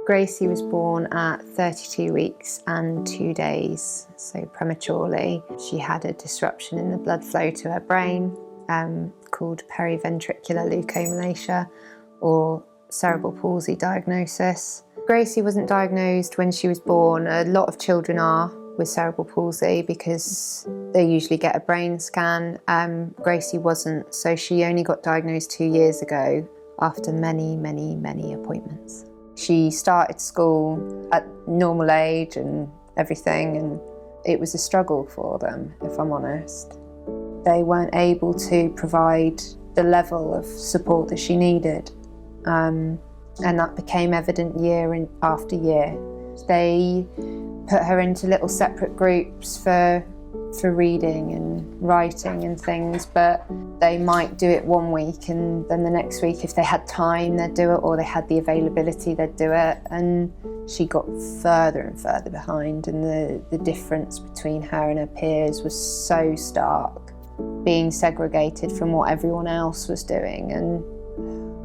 Gracie was born at 32 weeks and 2 days, so prematurely. She had a disruption in the blood flow to her brain called periventricular leukomalacia, or cerebral palsy diagnosis. Gracie wasn't diagnosed when she was born. A lot of children are with cerebral palsy because they usually get a brain scan. Gracie wasn't, so she only got diagnosed 2 years ago after many, many, many appointments. She started school at normal age and everything, and it was a struggle for them, if I'm honest. They weren't able to provide the level of support that she needed, and that became evident year after year. They put her into little separate groups for reading and writing and things, but they might do it one week and then the next week, if they had time, they'd do it, or they had the availability, they'd do it. And she got further and further behind, and the difference between her and her peers was so stark, being segregated from what everyone else was doing. And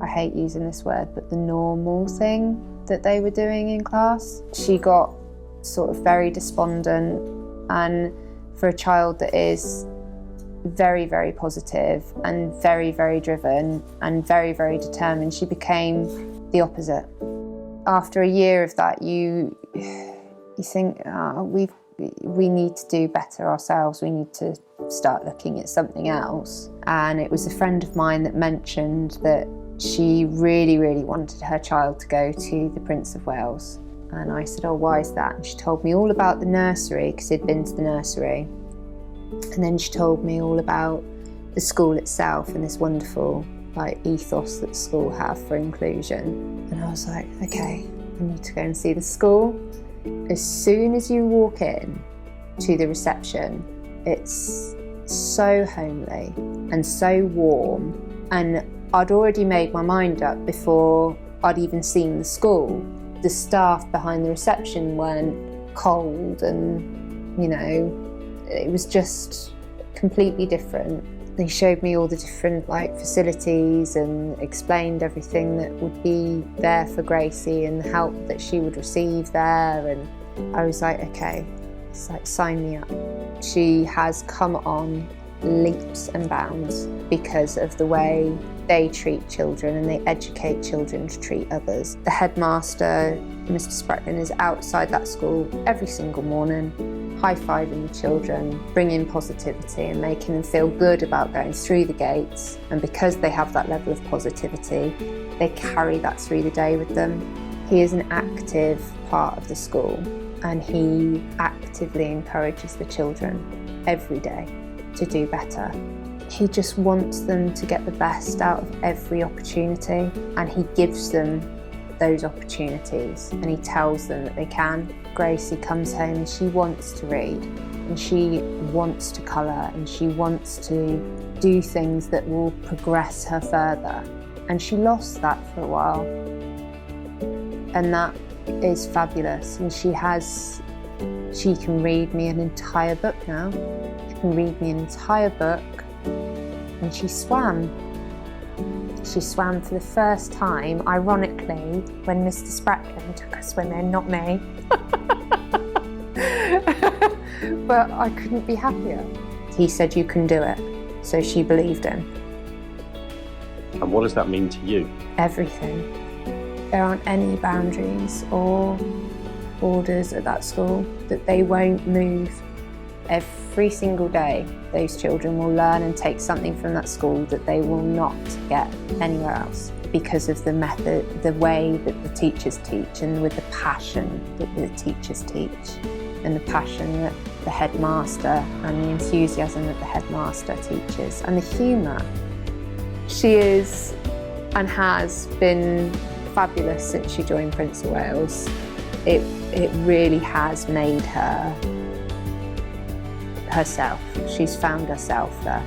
I hate using this word, but the normal thing that they were doing in class. She got sort of very despondent, and for a child that is very, very positive and very, very driven and very, very determined, she became the opposite. After a year of that, you think, we need to do better ourselves. We need to start looking at something else. And it was a friend of mine that mentioned that she really, really wanted her child to go to the Prince of Wales. And I said, oh, why is that? And she told me all about the nursery, because he'd been to the nursery. And then she told me all about the school itself and this wonderful ethos that the school have for inclusion. And I was like, okay, I need to go and see the school. As soon as you walk in to the reception, it's so homely and so warm. And I'd already made my mind up before I'd even seen the school. The staff behind the reception weren't cold, and it was just completely different. They showed me all the different facilities and explained everything that would be there for Gracie and the help that she would receive there. And I was like, okay, it's sign me up. She has come on leaps and bounds because of the way they treat children and they educate children to treat others. The headmaster, Mr. Spratlin, is outside that school every single morning, high-fiving the children, bringing positivity and making them feel good about going through the gates. And because they have that level of positivity, they carry that through the day with them. He is an active part of the school, and he actively encourages the children every day to do better. He just wants them to get the best out of every opportunity, and he gives them those opportunities, and he tells them that they can. Gracie comes home and she wants to read, and she wants to colour, and she wants to do things that will progress her further. And she lost that for a while, and that is fabulous. And she can read me an entire book now. She can read me an entire book. And she swam. She swam for the first time, ironically, when Mr. Spratlin took her swimming, not me. But I couldn't be happier. He said, you can do it. So she believed him. And what does that mean to you? Everything. There aren't any boundaries or borders at that school that they won't move. Every single day, those children will learn and take something from that school that they will not get anywhere else, because of the method, the way that the teachers teach, and with the passion that the teachers teach, and the passion that the headmaster, and the enthusiasm that the headmaster teaches, and the humour. She is and has been fabulous since she joined Prince of Wales. It really has made her herself. She's found herself there.